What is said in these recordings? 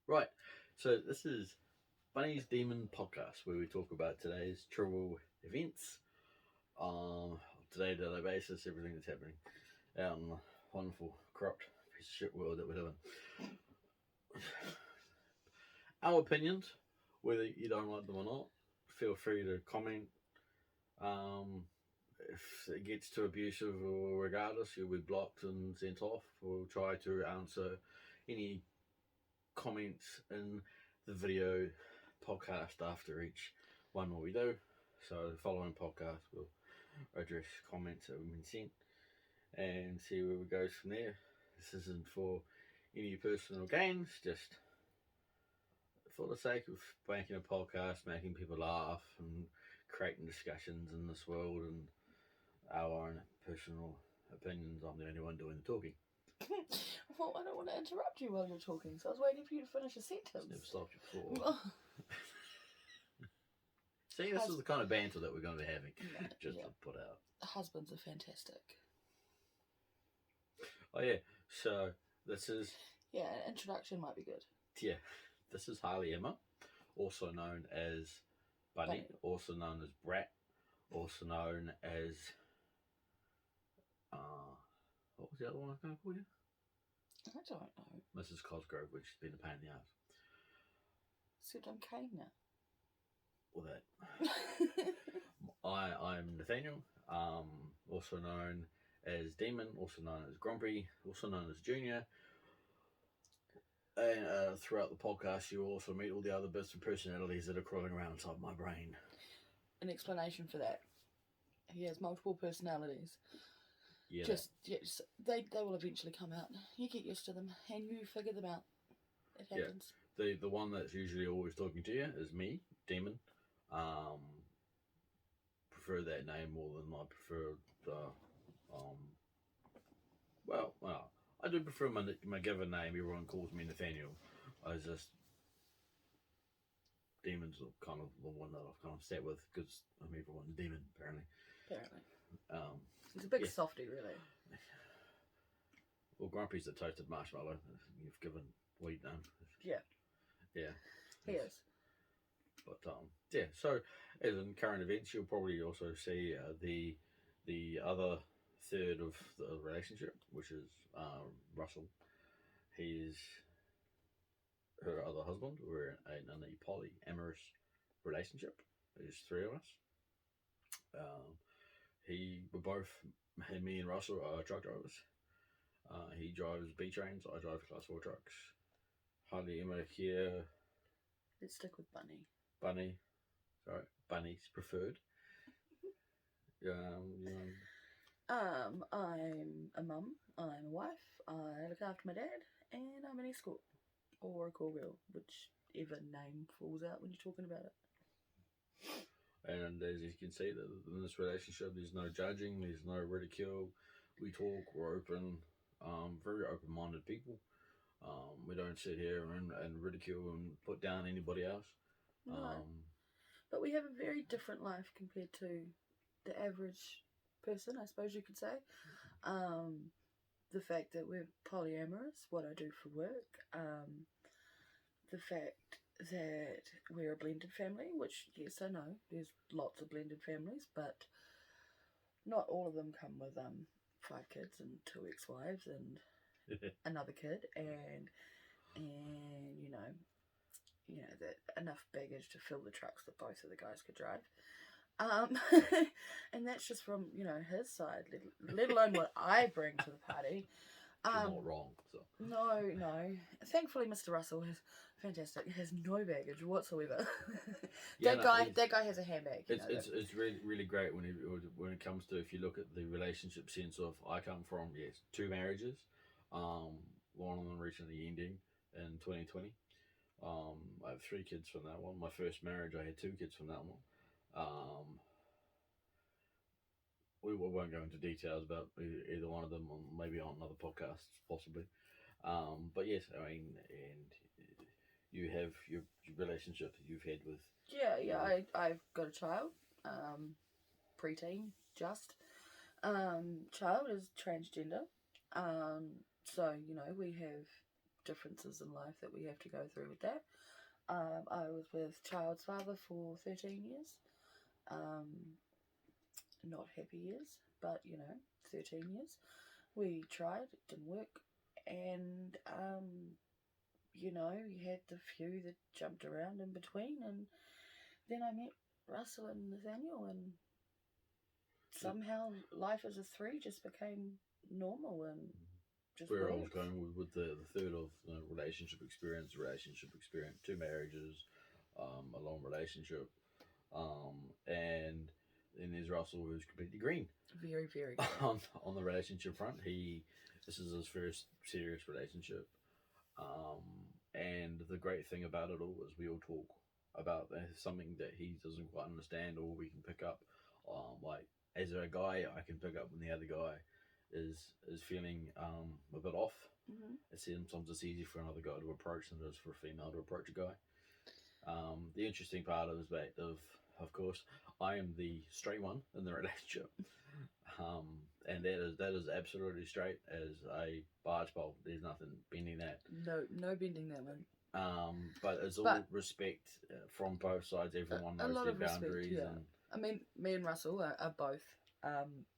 Right, so this is Bunny's Demon Podcast, where we talk about today's trivial events, um, day-to-day basis, everything that's happening out in the wonderful, corrupt piece of shit world that we live in. Our opinions, whether you don't like them or not, feel free to comment. Um, if it gets too abusive or regardless, you'll be blocked and sent off. We'll try to answer any comments in the video podcast after each one what we do. So the following podcast will address comments that have been sent and see where we go from there. This isn't for any personal gains, just for the sake of making a podcast, making people laugh and creating discussions in this world and our own personal opinions. I'm the only one doing the talking. Well, I don't want to interrupt you while you're talking, so I was waiting for you to finish a It's never sentence. stopped you before. See, this is the kind of banter that we're going to be having. Just to put out. Husbands are fantastic. Oh yeah, so this is... Yeah, an introduction might be good. Yeah, this is Harley Emma, also known as Bunny, also known as Brat, also known as... what was the other one I was going to call you? I don't know. Mrs. Cosgrove, which has been a pain in the ass. Except I'm Kane now. Well, that. I'm Nathaniel, also known as Demon, also known as Grumpy, also known as Junior. And throughout the podcast, you will also meet all the other bits of personalities that are crawling around inside my brain. An explanation for that. He has multiple personalities. Yeah. Yes, they will eventually come out. You get used to them, and you figure them out. It happens. Yeah. The one that's usually always talking to you is me, Demon. Prefer that name more than I prefer the... Well, I do prefer my given name. Everyone calls me Nathaniel. I just... Demon's kind of the one that I've kind of sat with because I'm everyone's demon, apparently. He's a big softy, really. Well, Grumpy's the toasted marshmallow. You've given weed name. Yeah. Yeah. He is. But yeah. So as in current events, you'll probably also see the other third of the relationship, which is Russell. He's her other husband. We're in a polyamorous relationship. There's three of us. We're both, me and Russell are truck drivers. He drives B trains. I drive class 4 trucks. Harley Emma here. Let's stick with Bunny. Bunny's preferred. I'm a mum. I'm a wife. I look after my dad, and I'm an escort or a call girl, whichever name falls out when you're talking about it. And as you can see, in this relationship, there's no judging, there's no ridicule. We talk, we're open, very open-minded people. We don't sit here and ridicule and put down anybody else. No. But we have a very different life compared to the average person, I suppose you could say. The fact that we're polyamorous, what I do for work, the fact that we're a blended family, which, yes, I know, there's lots of blended families, but not all of them come with 5 kids and 2 ex-wives and another kid and you know that enough baggage to fill the trucks that both of the guys could drive. And that's just from his side, let alone what I bring to the party. Not wrong. So. No. Thankfully, Mr. Russell is fantastic. He has no baggage whatsoever. Yeah, that guy has a handbag. It's really, really great when it comes to, if you look at the relationship sense of, I come from 2 marriages, one of them recently ending in 2020. I have 3 kids from that one. My first marriage, I had 2 kids from that one. We won't go into details about either one of them, or maybe on another podcast, possibly. But yes, I mean, and you have your relationship that you've had with... Yeah, I've got a child, preteen, just. Child is transgender. So, we have differences in life that we have to go through with that. I was with child's father for 13 years. Not happy years, but 13 years. We tried, it didn't work, and you had the few that jumped around in between, and then I met Russell and Nathaniel, and somehow life as a three just became normal and just where I worked. was going with the third of relationship experience, 2 marriages, a long relationship, and then there's Russell, who's completely green. Very, very on the relationship front. This is his first serious relationship, and the great thing about it all is we all talk about something that he doesn't quite understand, or we can pick up. Like as a guy, I can pick up when the other guy is feeling a bit off. Mm-hmm. Sometimes it's easier for another guy to approach than it is for a female to approach a guy. The interesting part of of course, I am the straight one in the relationship, and that is absolutely straight as a barge pole. There's nothing bending that. No bending that one. But it's all respect from both sides. Everyone knows their boundaries. Respect, yeah. I mean, me and Russell are both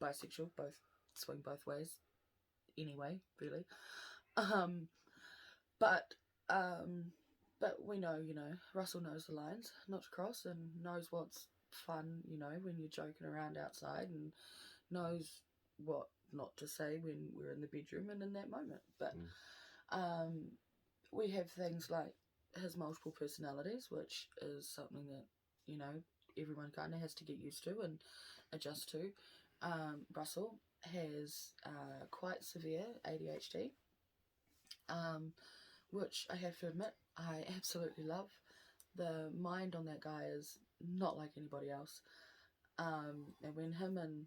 bisexual, both swing both ways. Anyway, really. But we know, Russell knows the lines not to cross and knows what's fun, when you're joking around outside, and knows what not to say when we're in the bedroom and in that moment. But we have things like his multiple personalities, which is something that, everyone kind of has to get used to and adjust to. Russell has quite severe ADHD, which I have to admit I absolutely love. The mind on that guy is not like anybody else. And when him and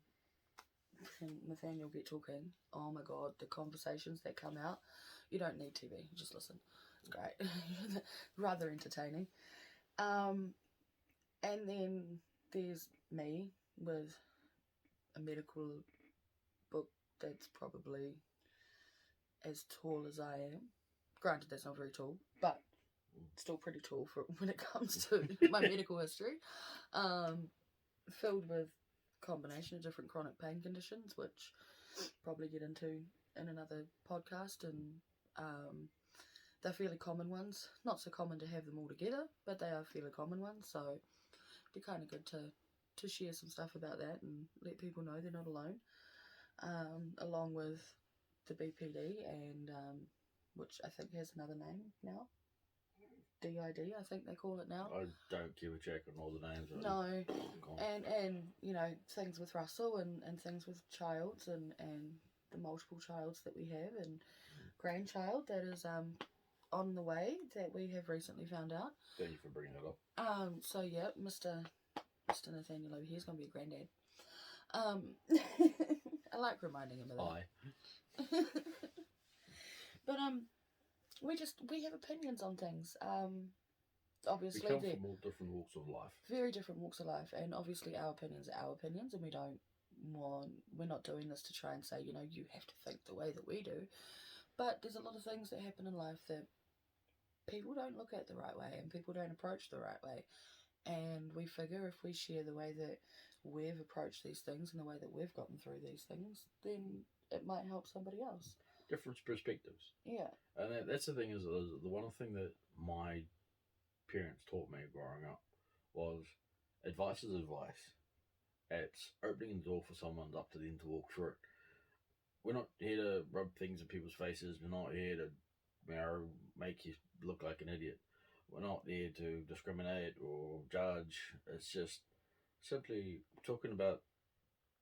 Nathaniel get talking, oh my god, the conversations that come out, you don't need TV, just listen. It's great. Rather entertaining. And then there's me with a medical book that's probably as tall as I am. Granted, that's not very tall, but still pretty tall for when it comes to my medical history. Filled with a combination of different chronic pain conditions, which probably get into in another podcast, and they're fairly common ones. Not so common to have them all together, but they are fairly common ones, so it'd be kind of good to share some stuff about that and let people know they're not alone, along with the BPD, and which I think has another name now. DID, I think they call it now. I don't give a check on all the names. No, and things with Russell and things with childs and the multiple childs that we have and grandchild that is on the way that we have recently found out. Thank you for bringing that up. So yeah, Mr. Nathaniel over here is going to be a granddad. I like reminding him of that. But we have opinions on things. Obviously, we come from all different walks of life. Very different walks of life, and obviously our opinions are our opinions, and we're not doing this to try and say, you have to think the way that we do. But there's a lot of things that happen in life that people don't look at the right way, and people don't approach the right way. And we figure if we share the way that we've approached these things and the way that we've gotten through these things, then it might help somebody else. Different perspectives. Yeah. And that's the thing is the one thing that my parents taught me growing up was advice is advice. It's opening the door for someone, up to them to walk through it. We're not here to rub things in people's faces. We're not here to make you look like an idiot. We're not here to discriminate or judge. It's just simply talking about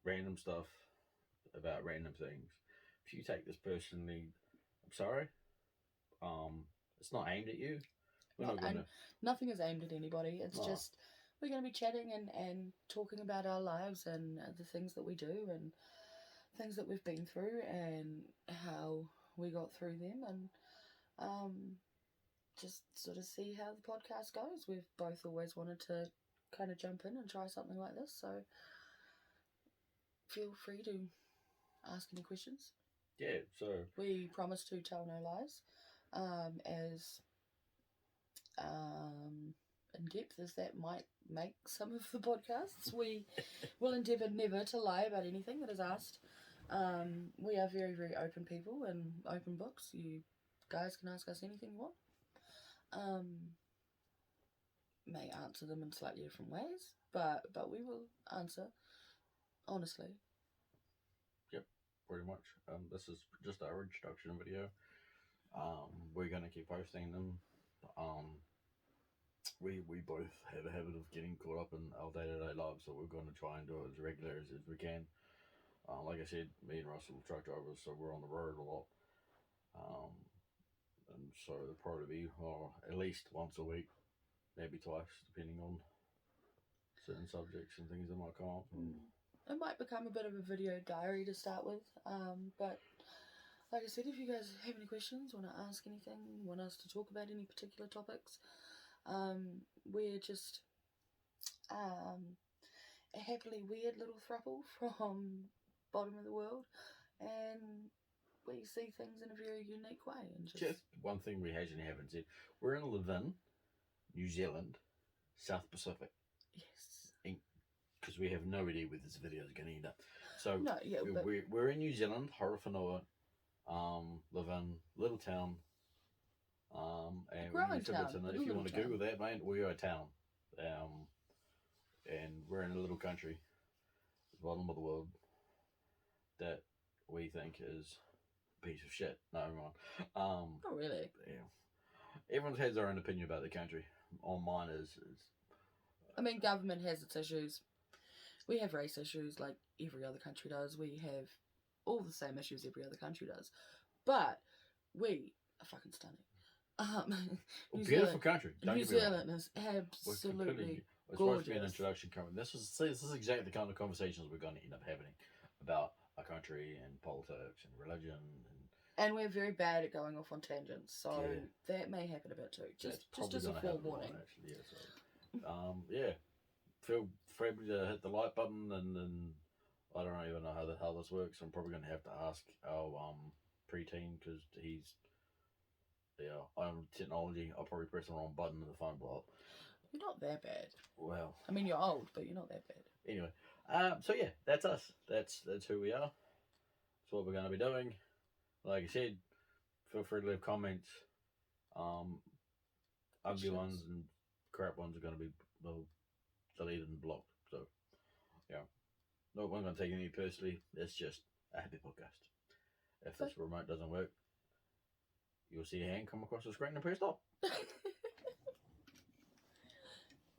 random stuff, about random things. If you take this personally, I'm sorry. It's not aimed at you. Nothing is aimed at anybody. It's just we're going to be chatting and talking about our lives and the things that we do and things that we've been through and how we got through them, and just sort of see how the podcast goes. We've both always wanted to kind of jump in and try something like this, so feel free to ask any questions. Yeah, so we promise to tell no lies. as in depth as that might make some of the podcasts. We will endeavour never to lie about anything that is asked. We are very, very open people and open books. You guys can ask us anything you want. May answer them in slightly different ways, but we will answer honestly. Yep, pretty much. This is just our introduction video. We're gonna keep posting them. We both have a habit of getting caught up in our day-to-day lives, so we're going to try and do it as regular as we can. Like I said, me and Russell are truck drivers, so we're on the road a lot. And so it'll probably be at least once a week, maybe twice, depending on certain subjects and things that might come up. It might become a bit of a video diary to start with, but like I said, if you guys have any questions, want to ask anything, want us to talk about any particular topics, we're just a happily weird little throuple from bottom of the world, and we see things in a very unique way. And just one thing we haven't said, we're in Levin, New Zealand, South Pacific. Yes. Because we have no idea where this video is going to end up. So no, yeah, we're in New Zealand, Horowhenua, Levin, little town, and growing town. If you want to Google that, mate, we are a town, and we're in a little country, the bottom of the world, that we think is a piece of shit. No, everyone. Not really. Yeah, everyone has their own opinion about the country. On mine is. I mean, government has its issues. We have race issues like every other country does. We have all the same issues every other country does. But we are fucking stunning. Beautiful country. New Zealand is absolutely it's gorgeous. supposed to be an introduction coming. This is exactly the kind of conversations we're going to end up having about our country and politics and religion. And we're very bad at going off on tangents, so that may happen a bit too. Just as a forewarning. Yeah, so, yeah. Feel free to hit the like button, and I don't even know how the hell this works. I'm probably going to have to ask our preteen, because he's on technology. I'll probably press the wrong button and the phone blow up. You're not that bad. Well, I mean, you're old, but you're not that bad. Anyway, so yeah, that's us. That's who we are. That's what we're going to be doing. Like I said, feel free to leave comments. Ugly ones and crap ones are going to be deleted and blocked. So, yeah. No one's going to take anything personally. It's just a happy podcast. If this remote doesn't work, you'll see a hand come across the screen and press stop.